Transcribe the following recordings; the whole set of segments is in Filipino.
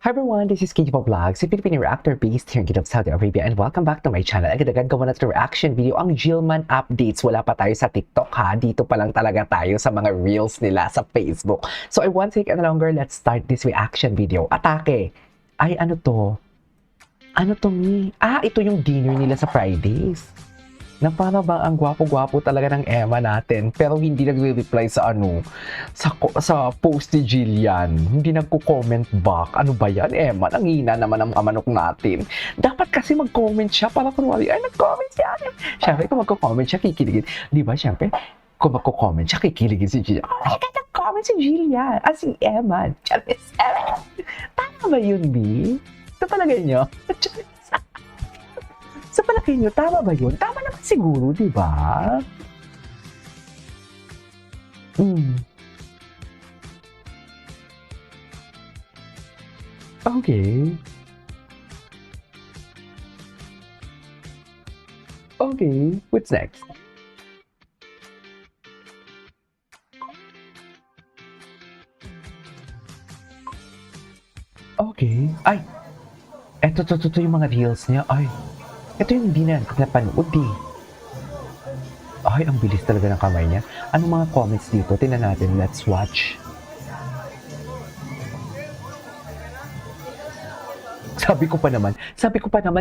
Hi everyone, this is Katie Po Vlogs, a Filipino reactor based here in Jeddah, Saudi Arabia, and welcome back to my channel. Agad-agad gawa natin reaction video ang Jillman updates. Wala pa tayo sa TikTok ha, dito pa lang talaga tayo sa mga reels nila sa Facebook. So I won't take any longer, let's start this reaction video. Atake! Ay ano to? Ano to mi? Ito yung dinner nila sa Fridays. Na para bang ang gwapo-gwapo talaga ng Emma natin pero hindi nagre-reply sa sa post ni Jillian. Hindi nagko-comment back. Ano ba yan, Emma? Nangina naman ang manok natin. Dapat kasi mag-comment siya para kunwari, ay nag-comment siya. Siyempre kung magko-comment siya, kikiligin. Di ba, siyempre, kung magko-comment siya, kikiligin si Jillian. Ay, nag-comment si Jillian. Si Emma. Siyempre, tama ba yun, B? Ito talaga nyo? Sa palagay nyo, tama ba yun? Tama naman siguro, di ba? Okay. Okay, what's next? Okay. Ay! Eto yung mga reels niya. Ay! Ito yung hindi na napanood eh. Ay, ang bilis talaga ng kamay niya. Anong mga comments dito? Tingnan natin. Let's watch. Sabi ko pa naman,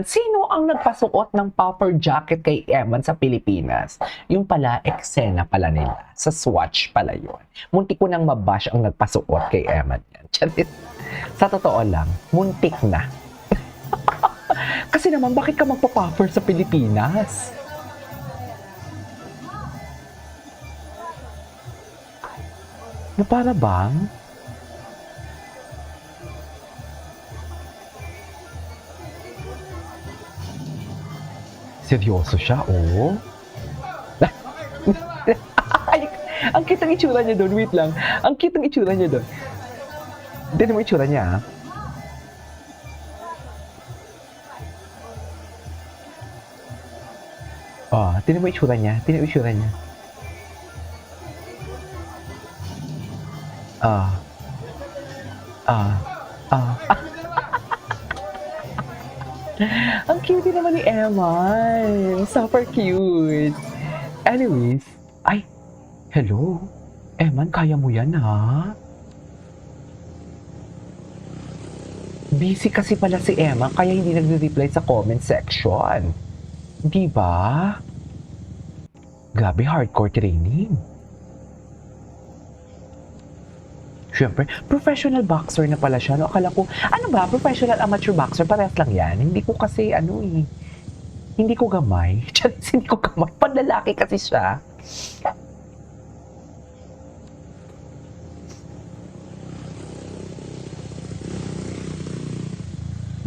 sino ang nagpasuot ng puffer jacket kay Eman sa Pilipinas? Yung pala, eksena pala nila. Sa Swatch pala yun. Muntik ko nang mabash ang nagpasuot kay Eman yan. Sa totoo lang, muntik na. Kasi naman, bakit ka magpa-puffer sa Pilipinas? Na para bang? Seryoso siya, oh. Ay, ang cute ng itsura niya doon. Wait lang. Ang cute ng itsura niya doon. Tignan mo itsura niya, ah. Tingnan mo itsura niya. Ang cute naman ni Emma. Super cute. Anyways, ay, hello. Eman, kaya mo yan, ha? Busy kasi pala si Emma, kaya hindi nagre-reply sa comment section. Di ba? Grabe, hardcore training. Siyempre, professional boxer na pala siya. No? Akala ko, ano ba? Professional amateur boxer? Parehas lang yan. Hindi ko kasi, hindi ko gamay. Hindi ko gamay. Panlalaki kasi siya.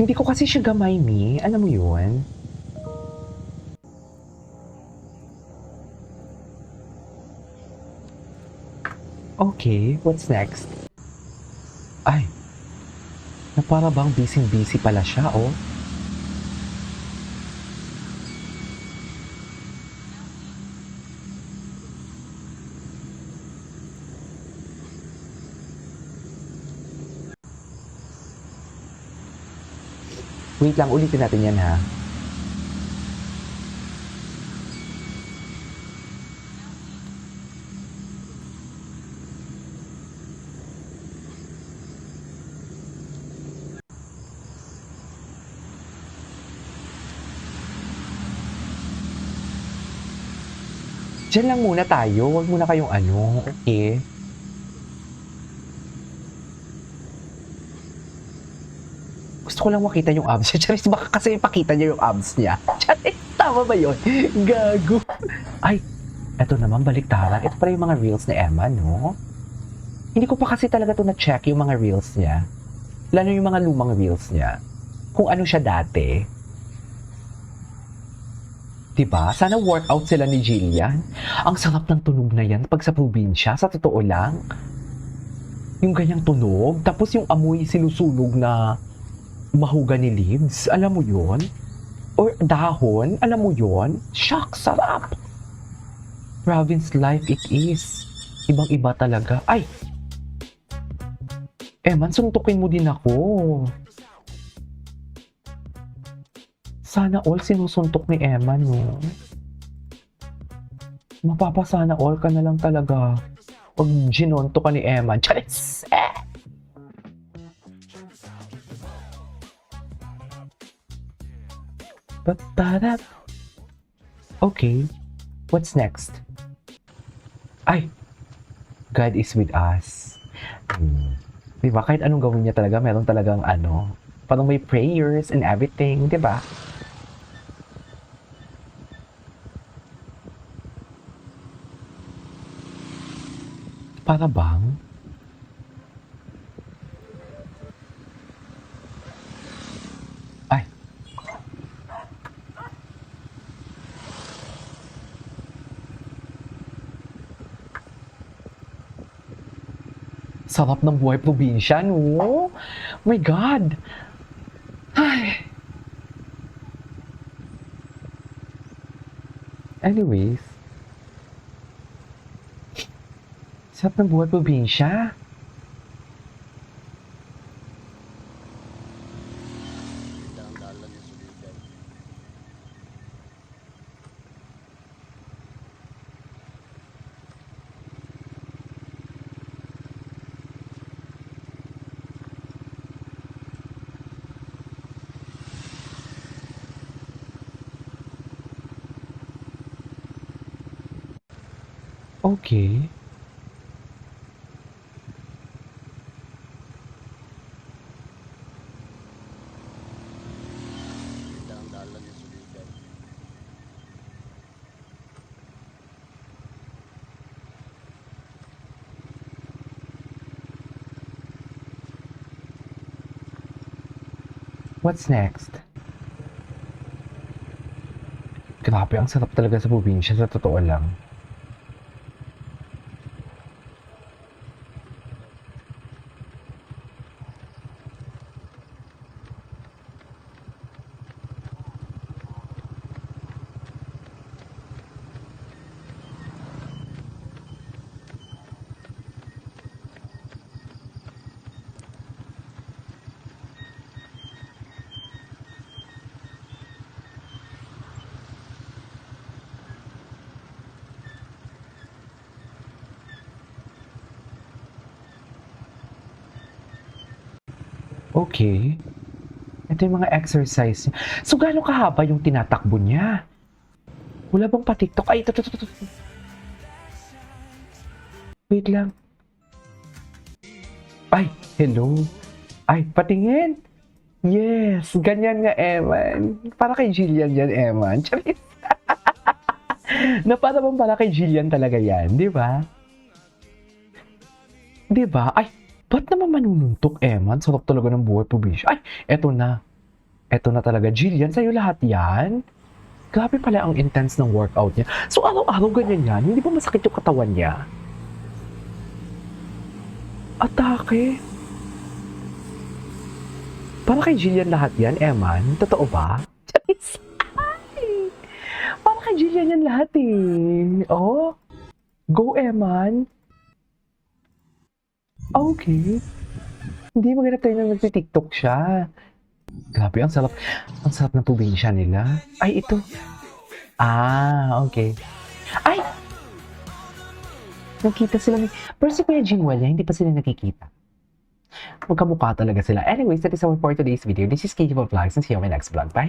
Hindi ko kasi siya gamay, Mi. Alam mo yun? Okay, what's next? Ay, na para bang busy pala siya, oh. Wait lang, ulitin natin yan, ha? Diyan lang muna tayo. Huwag muna kayong okay? Gusto ko lang makita yung abs niya. Charis, baka kasi ipakita niya yung abs niya. Charis, tama ba yun? Gago. Ay, eto naman, baliktaran. Ito pala yung mga reels ni Emma, no? Hindi ko pa kasi talaga to na-check yung mga reels niya. Lalo yung mga lumang reels niya. Kung ano siya dati. Diba? Sana workout sila ni Jillian. Ang sarap ng tunog na yan pag sa probinsya, sa totoo lang. Yung ganyang tunog, tapos yung amoy sinusunog na mahogany leaves, alam mo yon? Or dahon, alam mo yon? Shock, sarap! Province life it is. Ibang-iba talaga. Ay! Eman, suntukin mo din ako. Sana all sinusuntok ni Eman, no? Mapapasana all ka na lang talaga. Pag ginonto ka ni Eman. Charis! Ba-ba-da. Okay, what's next? Ay, God is with us. Diba? Kahit anong gawin niya talaga, meron talagang parang may prayers and everything, diba? Para bang? Ay. Sarap ng buhay probinsya, no? My God! Ay. Anyways, sarap ng buhay probinsya. Okay. What's next? Grabe, ang sarap talaga sa probinsya, sa totoo lang. Okay. Ito yung mga exercise niya. So, gaano kahaba yung tinatakbo niya? Wala bang pa-TikTok? Ay, ito. Wait lang. Ay, hello. Ay, patingin. Yes, ganyan nga, Eman. Para kay Jillian yan, Eman. Charis. Na para kay Jillian talaga yan, di ba? Di ba? Ay, ba't naman manununtok, Eman? Sarap talaga ng buhay probinsya. Ay, eto na. Eto na talaga. Jillian, sa'yo lahat yan? Grabe pala ang intense ng workout niya. So, araw-araw ganyan yan? Hindi ba masakit yung katawan niya? Atake. Para kay Jillian lahat yan, Eman? Totoo ba? Charis. Ay, para kay Jillian yan lahat eh. Oh, go, Eman. Okay. Hindi maganda tayo na nagtitiktok siya. Grabe, ang sarap. Ang sarap ng probinsya nila. Ay, ito. Ah, okay. Ay! Nakita sila ni... Pero si Kuya Jingwell niya, hindi pa sila nakikita. Magkamukha talaga sila. Anyways, that is all for today's video. This is Katie Vlogs and see you on my next vlog. Bye!